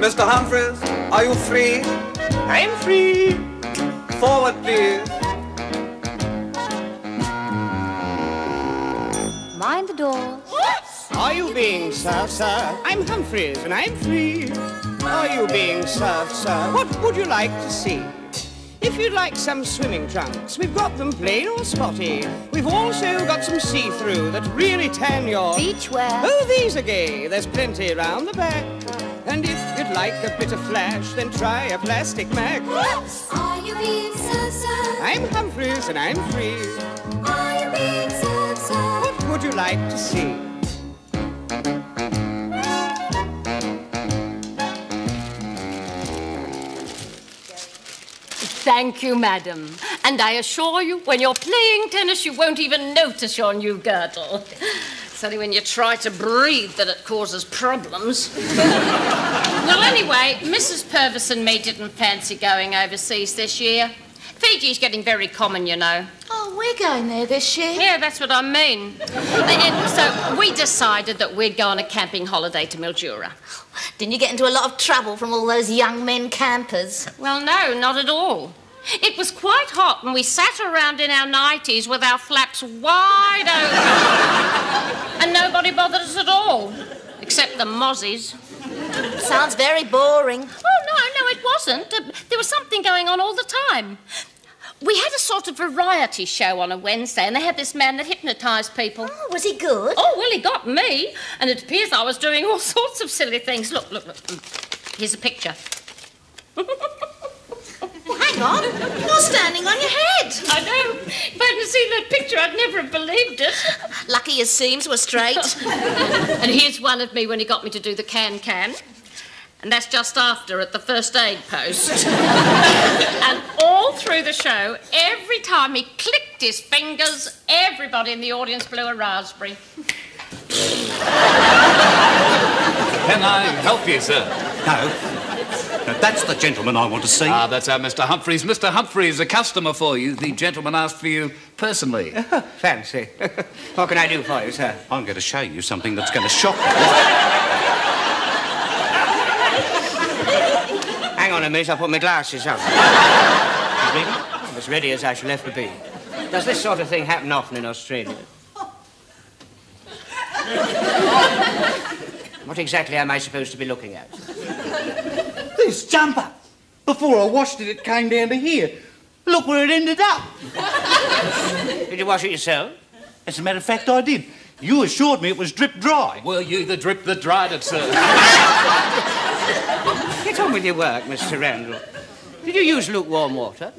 Mr. Humphries, are you free? I'm free. Forward, please. Mind the doors. Are you being served, sir? I'm Humphries and I'm free. Are you being served, sir? What would you like to see? If you'd like some swimming trunks, we've got them plain or spotty. We've also got some see-through that really tan your... Beachwear. Oh, these are gay. There's plenty round the back. And if you'd like a bit of flash, then try a plastic Mac. Are you being served, sir? I'm Humphries and I'm free. Are you being served, sir? What would you like to see? Thank you, madam. And I assure you, when you're playing tennis, you won't even notice your new girdle. It's only when you try to breathe that it causes problems. Well, anyway, Mrs. Purvis and me didn't fancy going overseas this year. Fiji's getting very common, you know. Oh, we're going there this year. Yeah, that's what I mean. And so we decided that we'd go on a camping holiday to Mildura. Didn't you get into a lot of trouble from all those young men campers? Well, no, not at all. It was quite hot and we sat around in our nighties with our flaps wide open. And nobody bothered us at all, except the mozzies. Sounds very boring. Oh, no, it wasn't. There was something going on all the time. We had a sort of variety show on a Wednesday, and they had this man that hypnotised people. Oh, was he good? Oh, well, he got me, and it appears I was doing all sorts of silly things. Look. Here's a picture. Well, hang on. You're standing on your head. I know. If I hadn't seen that picture, I'd never have believed it. Lucky your seams were straight. And here's one of me when he got me to do the can-can. And that's just after, at the first aid post. And all through the show, every time he clicked his fingers, everybody in the audience blew a raspberry. Can I help you, sir? No. That's the gentleman I want to see. Ah, that's our Mr. Humphries. Mr. Humphries, a customer for you. The gentleman asked for you personally. Fancy. What can I do for you, sir? I'm going to show you something that's going to shock you. Hang on a minute, I'll put my glasses on. I'm as ready as I shall ever be. Does this sort of thing happen often in Australia? What exactly am I supposed to be looking at? This jumper. Before I washed it, it came down to here. Look where it ended up. Did you wash it yourself? As a matter of fact, I did. You assured me it was drip dry. Well, you the drip that dried it, sir. Get on with your work, Mr. Randall. Did you use lukewarm water?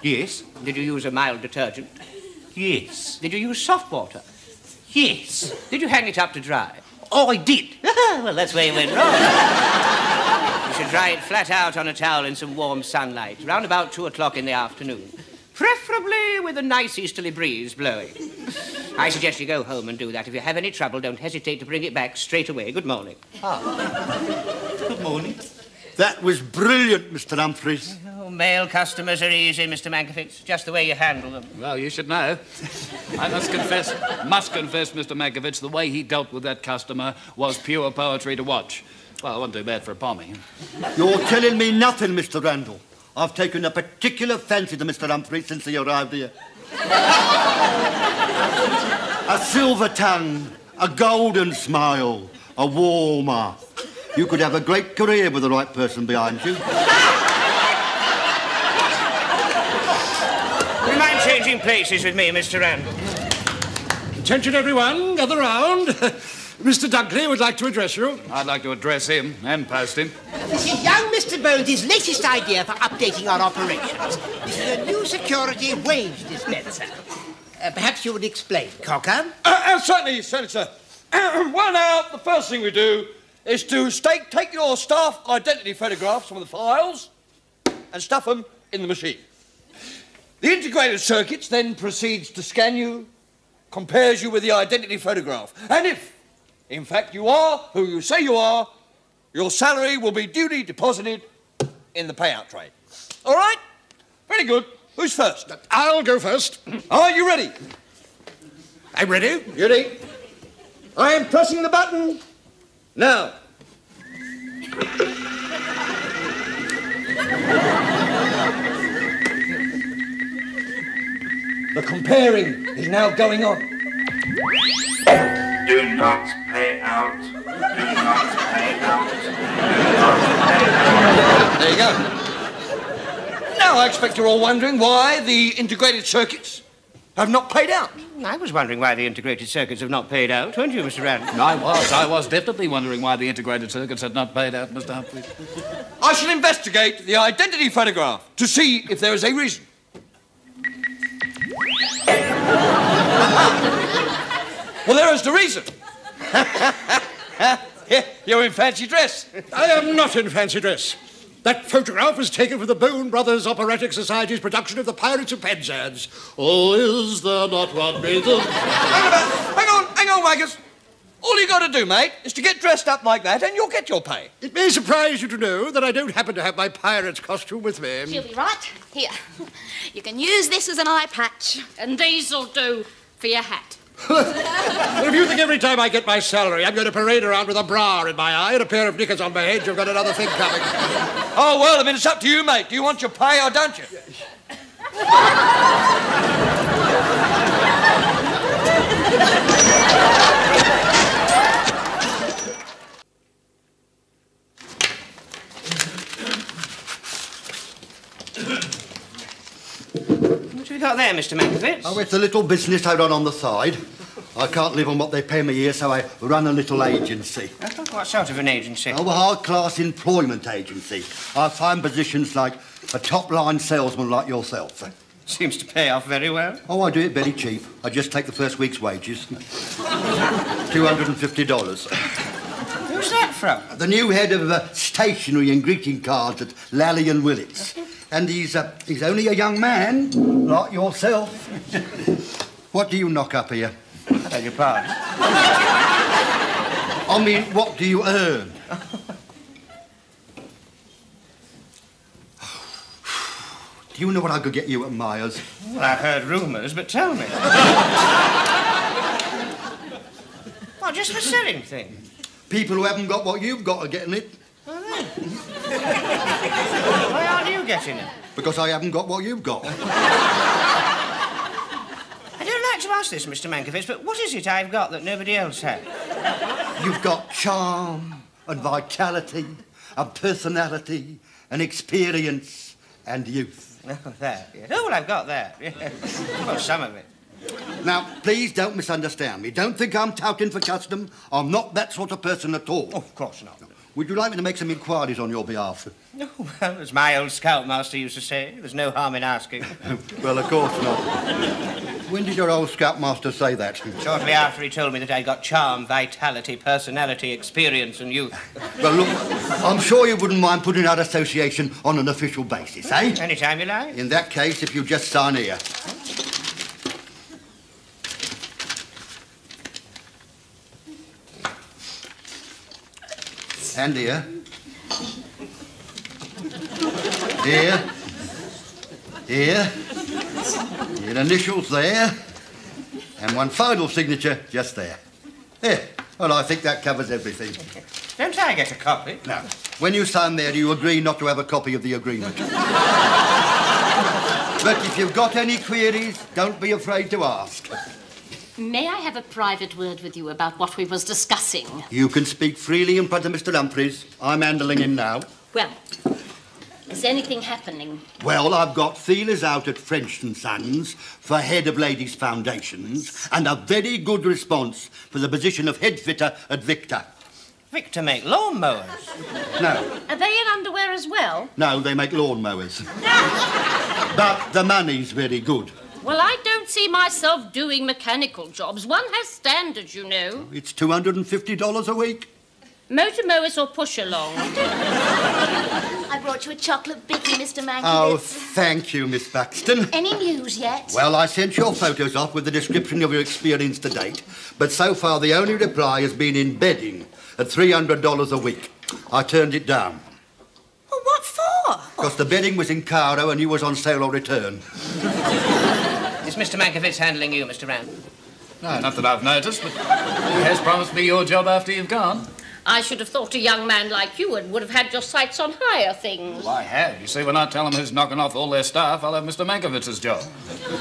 Yes. Did you use a mild detergent? Yes. Did you use soft water? Yes. Did you hang it up to dry? Oh, I did. Well, that's where you went wrong. You should dry it flat out on a towel in some warm sunlight, round about 2 o'clock in the afternoon. Preferably with a nice easterly breeze blowing. I suggest you go home and do that. If you have any trouble, don't hesitate to bring it back straight away. Good morning. Good morning. That was brilliant, Mr. Humphries. Oh, male customers are easy, Mr. Mankowitz. Just the way you handle them. Well, you should know. I must confess, Mr. Mankowitz, the way he dealt with that customer was pure poetry to watch. Well, it wasn't too bad for a pommy. You're telling me nothing, Mr. Randall. I've taken a particular fancy to Mr. Humphries since he arrived here. A silver tongue, a golden smile, a warmer. You could have a great career with the right person behind you. Would you mind changing places with me, Mr. Randall? Attention, everyone. Gather round. Mr. Dunkley would like to address you. I'd like to address him and post him. This is young Mr. Bones' latest idea for updating our operations. This is a new security wage dispenser. Perhaps you would explain, Cocker? Certainly, Senator. Well, now, the first thing we do is to take your staff identity photographs from the files and stuff them in the machine. The integrated circuits then proceeds to scan you, compares you with the identity photograph. And if, in fact, you are who you say you are, your salary will be duly deposited in the payout tray. All right? Very good. Who's first? I'll go first. Are you ready? I'm ready. Ready? I am pressing the button now. The comparing is now going on. Do not pay out. Do not pay out. Do not pay out. There you go. Now I expect you're all wondering why the integrated circuits have not paid out. I was wondering why the integrated circuits have not paid out, weren't you, Mr. Rand? I was definitely wondering why the integrated circuits had not paid out, Mr. Humphries. I shall investigate the identity photograph to see if there is a reason. Well, there is the reason. You're in fancy dress. I am not in fancy dress. That photograph was taken for the Bone Brothers Operatic Society's production of The Pirates of Penzance. Oh, is there not one reason? Hang on, Waggers. All you got to do, mate, is to get dressed up like that and you'll get your pay. It may surprise you to know that I don't happen to have my pirate's costume with me. She'll be right. Here. You can use this as an eye patch. And these'll do for your hat. Well, if you think every time I get my salary I'm going to parade around with a bra in my eye and a pair of knickers on my head, you've got another thing coming. Oh, well, I mean, it's up to you, mate. Do you want your pay or don't you? What have you got there, Mr. Mankowitz? Oh, it's a little business I run on the side. I can't live on what they pay me here, so I run a little agency. What sort of an agency? Oh, a high-class employment agency. I find positions like a top-line salesman like yourself. Seems to pay off very well. Oh, I do it very cheap. I just take the first week's wages. $250. Who's that from? The new head of stationery and greeting cards at Lally and Willits. And he's only a young man, like yourself. What do you knock up here? I beg your pardon. I mean, what do you earn? Do you know what I could get you at Myers? Well, I've heard rumours, but tell me. What, just for selling things? People who haven't got what you've got are getting it. Why aren't you getting it? Because I haven't got what you've got. I don't like to ask this, Mr. Mankowitz, but what is it I've got that nobody else has? You've got charm and vitality and personality and experience and youth. Oh, that, yes. Oh, well, I've got that, yes. Well, some of it. Now, please don't misunderstand me. Don't think I'm touting for custom. I'm not that sort of person at all. Oh, of course not. No. Would you like me to make some inquiries on your behalf? No, well, as my old scoutmaster used to say, there's no harm in asking. Well, of course not. When did your old scoutmaster say that? Shortly after he told me that I'd got charm, vitality, personality, experience and youth. Well, look, I'm sure you wouldn't mind putting our association on an official basis, eh? Any time you like. In that case, if you just sign here. And here. Here. Here. Your initials there. And one final signature just there. There. Well, I think that covers everything. Don't I get a copy? No. When you sign there, do you agree not to have a copy of the agreement? But if you've got any queries, don't be afraid to ask. May I have a private word with you about what we was discussing? You can speak freely in front of Mr. Humphries. I'm handling him now. Well, is anything happening? Well, I've got feelers out at French & Sons for head of ladies' foundations and a very good response for the position of head fitter at Victor. Victor make lawnmowers? No. Are they in underwear as well? No, they make lawnmowers. But the money's very good. Well, I don't see myself doing mechanical jobs. One has standards, you know. It's $250 a week. Motor mowers or push along? I brought you a chocolate bicky, Mr. Mankowitz. Oh, thank you, Miss Buxton. Any news yet? Well, I sent your photos off with the description of your experience to date, but so far the only reply has been in bedding at $300 a week. I turned it down. Well, what for? Because the bedding was in Cairo and you was on sale or return. Is Mr. Mankowitz handling you, Mr. Rand? No, not that I've noticed, but he has promised me your job after you've gone. I should have thought a young man like you would have had your sights on higher things. Well, I have. You see, when I tell them who's knocking off all their staff, I'll have Mr. Mankowitz's job.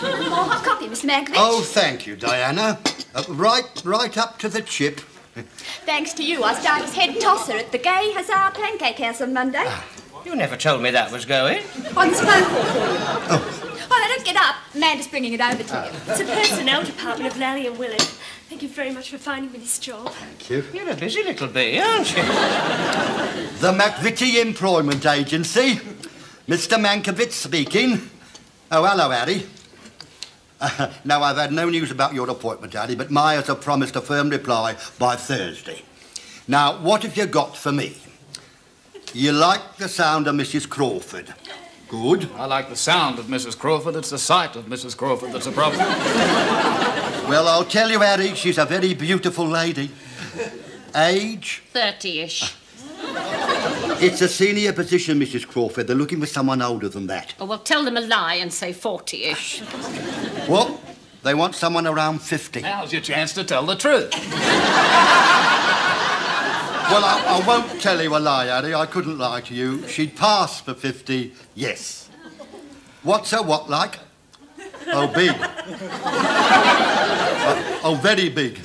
More hot coffee, Mr. Mankowitz. Oh, thank you, Diana. Right up to the chip. Thanks to you, I started as head tosser at the Gay Hussar Pancake House on Monday. You never told me that was going. On this phone call for you. Oh, now don't get up. Amanda's bringing it over to you. It's the personnel department of Lally and Willard. Thank you very much for finding me this job. Thank you. You're a busy little bee, aren't you? The McVitie Employment Agency. Mr. Mankowitz speaking. Oh, hello, Harry. Now, I've had no news about your appointment, Harry, but Myers have promised a firm reply by Thursday. Now, what have you got for me? You like the sound of Mrs. Crawford. Good. I like the sound of Mrs. Crawford. It's the sight of Mrs. Crawford that's a problem. Well, I'll tell you, Harry, she's a very beautiful lady. Age? 30-ish. It's a senior position, Mrs. Crawford. They're looking for someone older than that. Oh, well, tell them a lie and say 40-ish. What? They want someone around 50. Now's your chance to tell the truth. Well, I won't tell you a lie, Harry. I couldn't lie to you. She'd pass for 50, yes. What's her what like? Oh, big. Oh, very big.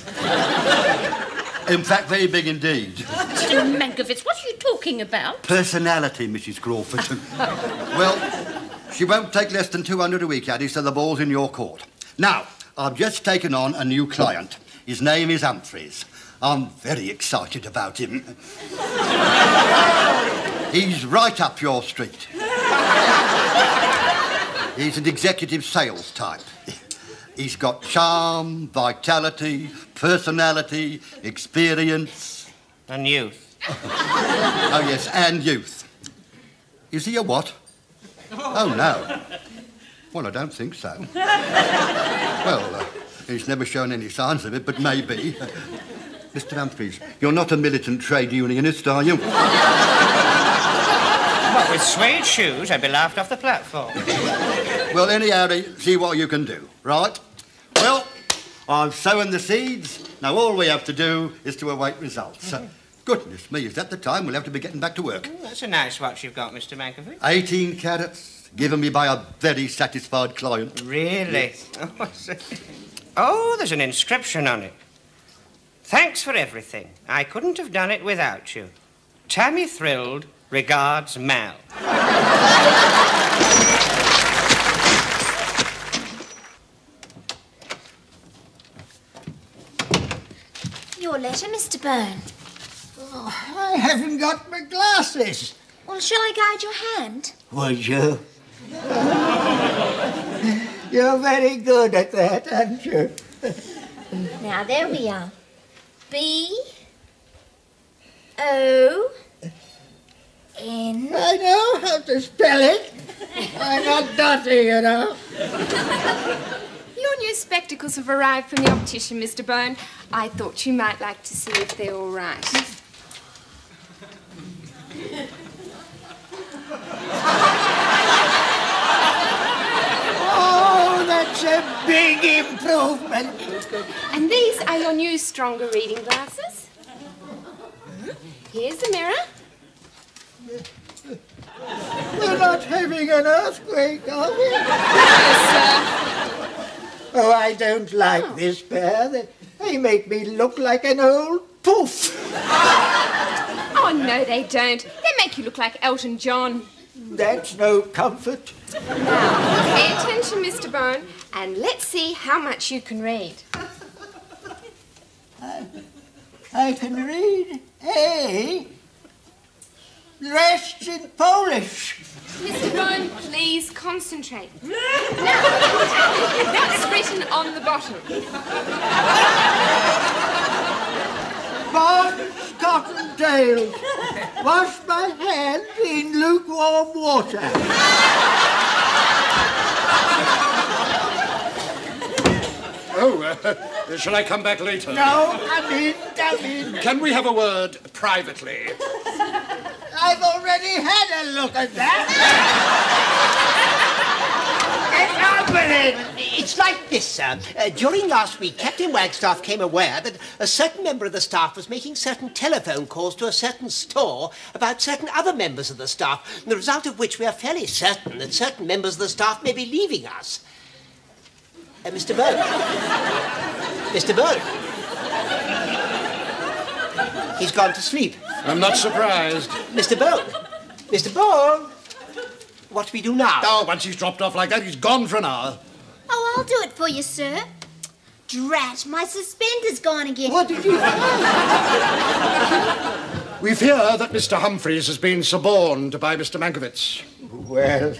In fact, very big indeed. Mr. Mankowitz, what are you talking about? Personality, Mrs. Crawford. Well, she won't take less than 200 a week, Harry, so the ball's in your court. Now, I've just taken on a new client. His name is Humphries. I'm very excited about him. He's right up your street. He's an executive sales type. He's got charm, vitality, personality, experience. And youth. Oh, yes, and youth. Is he a what? Oh, no. Well, I don't think so. Well, he's never shown any signs of it, but maybe. Mr. Humphries, you're not a militant trade unionist, are you? What, with suede shoes, I'd be laughed off the platform. Well, anyhow, see what you can do, right? Well, I've sown the seeds. Now, all we have to do is to await results. Goodness me, is that the time? We'll have to be getting back to work. Oh, that's a nice watch you've got, Mr. Mankowitz. 18 carats, given me by a very satisfied client. Really? Yes. Oh, there's an inscription on it. Thanks for everything. I couldn't have done it without you. Tammy thrilled, regards Mal. Your letter, Mr. Byrne. Oh, I haven't got my glasses. Well, shall I guide your hand? Would you? You're very good at that, aren't you? Now, there we are. B-O-N... I know how to spell it. I'm not dirty, you know. Your new spectacles have arrived from the optician, Mr. Byrne. I thought you might like to see if they're all right. Oh, that's a big improvement. And these are your new, stronger reading glasses. Here's the mirror. We're not having an earthquake, are we? No, sir. Oh, I don't like this pair. They make me look like an old poof. Oh, no, they don't. They make you look like Elton John. That's no comfort. Now, pay attention, Mr. Byrne, and let's see how much you can read. I can read A. Dressed in Polish. Mr. Byrne, please concentrate. Now, that's written on the bottom. Barnes Cottontails. Wash my hands in lukewarm water. Oh, shall I come back later? No, come in. Can we have a word privately? I've already had a look at that. Get on with it. It's like this, sir. During last week, Captain Wagstaff came aware that a certain member of the staff was making certain telephone calls to a certain store about certain other members of the staff, the result of which we are fairly certain that certain members of the staff may be leaving us. Mr. Bone. Mr. Bone. He's gone to sleep. I'm not surprised. Mr. Bone. Mr. Bone. What do we do now? Oh, once he's dropped off like that, he's gone for an hour. Oh, I'll do it for you, sir. Drat, my suspender's gone again. What did you We fear that Mr. Humphries has been suborned by Mr. Mankowitz. Well,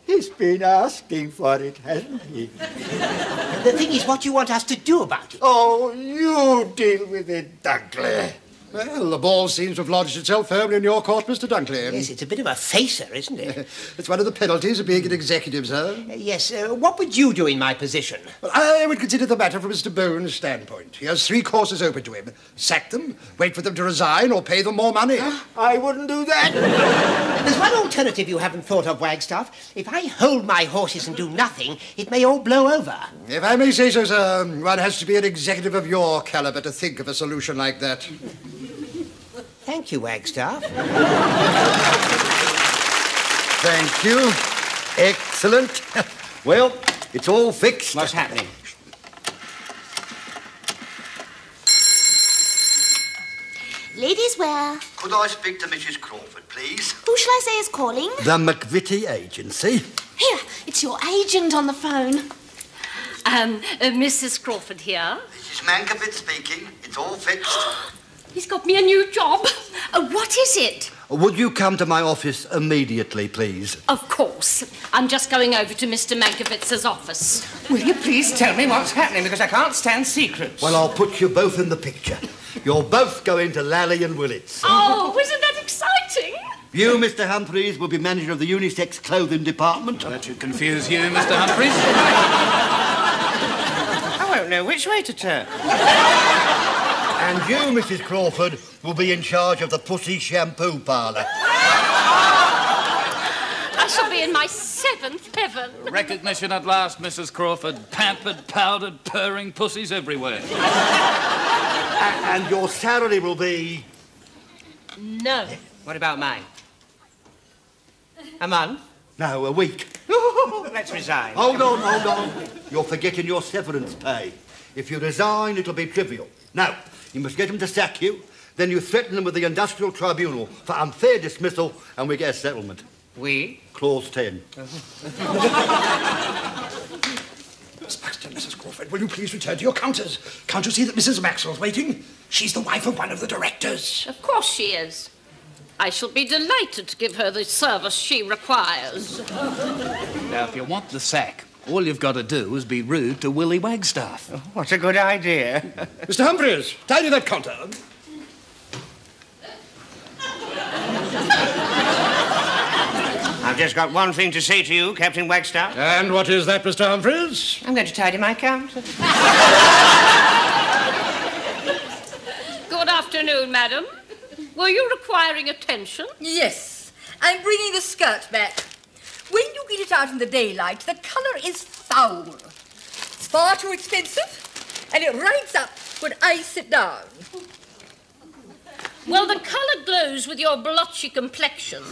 he's been asking for it, hasn't he? The thing is, what do you want us to do about it? Oh, you deal with it, Dunkley. Well, the ball seems to have lodged itself firmly in your court, Mr. Dunkley. Yes, it's a bit of a facer, isn't it? It's one of the penalties of being an executive, sir. Yes, what would you do in my position? Well, I would consider the matter from Mr. Bone's standpoint. He has 3 courses open to him. Sack them, wait for them to resign, or pay them more money. I wouldn't do that. There's one alternative you haven't thought of, Wagstaff. If I hold my horses and do nothing, it may all blow over. If I may say so, sir, one has to be an executive of your caliber to think of a solution like that. Thank you, Wagstaff. Thank you. Excellent. Well, it's all fixed. What's happening? Ladies, where? Could I speak to Mrs. Crawford, please? Who shall I say is calling? The McVitie Agency. Here, it's your agent on the phone. Mrs. Crawford here. Mrs. Mankowitz speaking. It's all fixed. He's got me a new job. What is it? Would you come to my office immediately, please? Of course. I'm just going over to Mr. Mankowitz's office. Will you please tell me what's happening, because I can't stand secrets. Well, I'll put you both in the picture. You're both going to Lally and Willits. Oh, isn't that exciting? You, Mr. Humphries, will be manager of the unisex clothing department. That should confuse you, Mr. Humphries. I won't know which way to turn. And you, Mrs. Crawford, will be in charge of the Pussy Shampoo Parlour. I shall be in my 7th heaven. Recognition at last, Mrs. Crawford. Pampered, powdered, purring pussies everywhere. And your salary will be... No. What about mine? A month? No, a week. Let's resign. Hold on. You're forgetting your severance pay. If you resign, it'll be trivial. Now, you must get them to sack you, then you threaten them with the Industrial Tribunal for unfair dismissal, and we get a settlement. We? Clause 10. Miss Paxton, Mrs. Crawford, will you please return to your counters? Can't you see that Mrs. Maxwell's waiting? She's the wife of one of the directors. Of course she is. I shall be delighted to give her the service she requires. Now, if you want the sack, all you've got to do is be rude to Willie Wagstaff. Oh, what a good idea. Mr. Humphries, tidy that counter. I've just got one thing to say to you, Captain Wagstaff. And what is that, Mr. Humphries? I'm going to tidy my counter. Good afternoon, madam. Were you requiring attention? Yes. I'm bringing the skirt back. When you get it out in the daylight, the colour is foul. It's far too expensive, and it rides up when I sit down. Well, the colour glows with your blotchy complexion.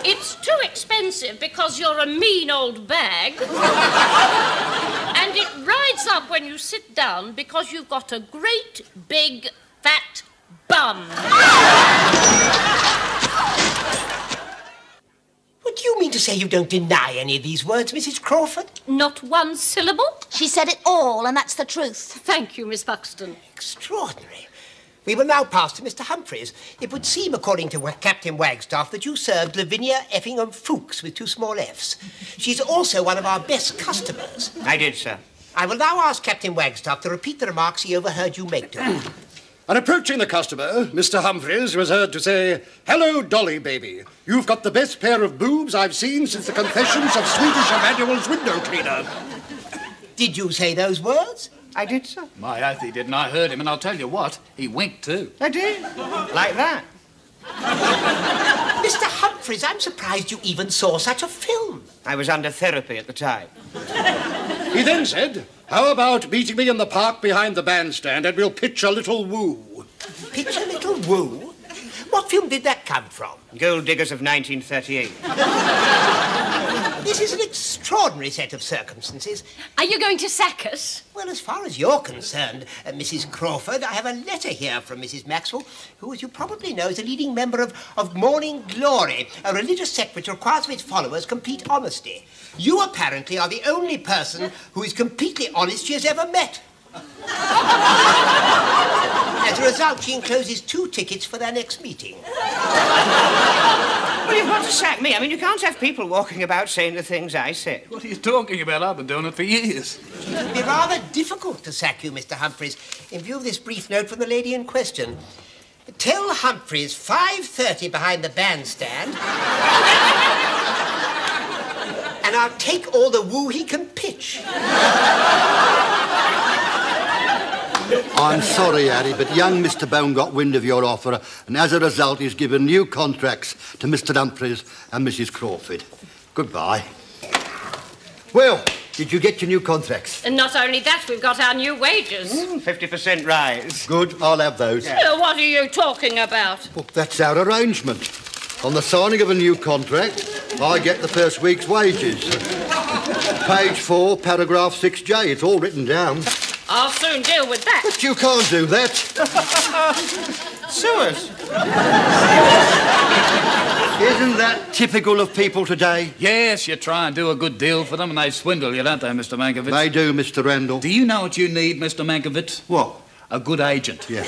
It's too expensive because you're a mean old bag. And it rides up when you sit down because you've got a great, big, fat bum. What do you mean to say you don't deny any of these words, Mrs. Crawford? Not one syllable? She said it all, and that's the truth. Thank you, Miss Buxton. Extraordinary. We will now pass to Mr. Humphries. It would seem, according to Captain Wagstaff, that you served Lavinia Effingham Fuchs with 2 small F's. She's also one of our best customers. I did, sir. I will now ask Captain Wagstaff to repeat the remarks he overheard you make to her. On approaching the customer, Mr. Humphries was heard to say, "Hello, Dolly, baby. You've got the best pair of boobs I've seen since the confessions of Swedish Emmanuel's window cleaner." Did you say those words? I did, sir. My oath, he didn't. I heard him, and I'll tell you what, he winked too. I did. Like that. Mr. Humphries, I'm surprised you even saw such a film. I was under therapy at the time. He then said, how about meeting me in the park behind the bandstand and we'll pitch a little woo? Pitch a little woo? What film did that come from? Gold Diggers of 1938. This is an extraordinary set of circumstances. Are you going to sack us? Well, as far as you're concerned, Mrs. Crawford, I have a letter here from Mrs. Maxwell, who, as you probably know, is a leading member of Morning Glory, a religious sect which requires of its followers complete honesty. You apparently are the only person who is completely honest she has ever met. As a result, she encloses 2 tickets for their next meeting. Well, you've got to sack me. I mean, you can't have people walking about saying the things I said. What are you talking about? I've been doing it for years. It would be rather difficult to sack you, Mr. Humphries, in view of this brief note from the lady in question. Tell Humphries 5:30 behind the bandstand, and I'll take all the woo he can pitch. I'm sorry, Harry, but young Mr. Bone got wind of your offer, and as a result, he's given new contracts to Mr. Humphries and Mrs. Crawford. Goodbye. Well, did you get your new contracts? And not only that, we've got our new wages. 50% rise. Good, I'll have those. Yeah. What are you talking about? Well, that's our arrangement. On the signing of a new contract, I get the first week's wages. Page 4, paragraph 6J. It's all written down. I'll soon deal with that. But you can't do that. Sue us. Isn't that typical of people today? Yes, you try and do a good deal for them and they swindle you, don't they, Mr. Mankowitz? They do, Mr. Randall. Do you know what you need, Mr. Mankowitz? What? A good agent. Yeah.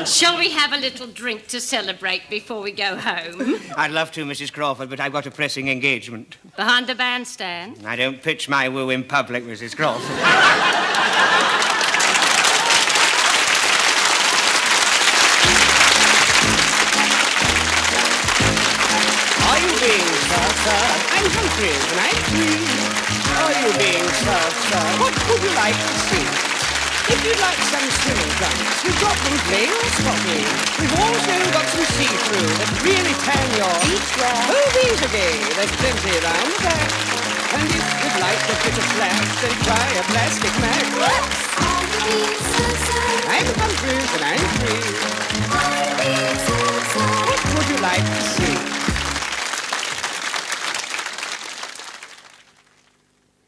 Shall we have a little drink to celebrate before we go home? I'd love to, Mrs. Crawford, but I've got a pressing engagement. Behind the bandstand? I don't pitch my woo in public, Mrs. Crawford. Are you being served, sir? I'm Humphries, and I'm free. Are you being served, sir? What would you like to see? If you'd like some swimming trunks, we've got them plain or spotty. We've also got some see-through that really tan your beachwear. Oh, these again. There's plenty round the back. And if you'd like to fit a flash, then try a plastic mag. I'm Humphries and I'm free. What would you like to see?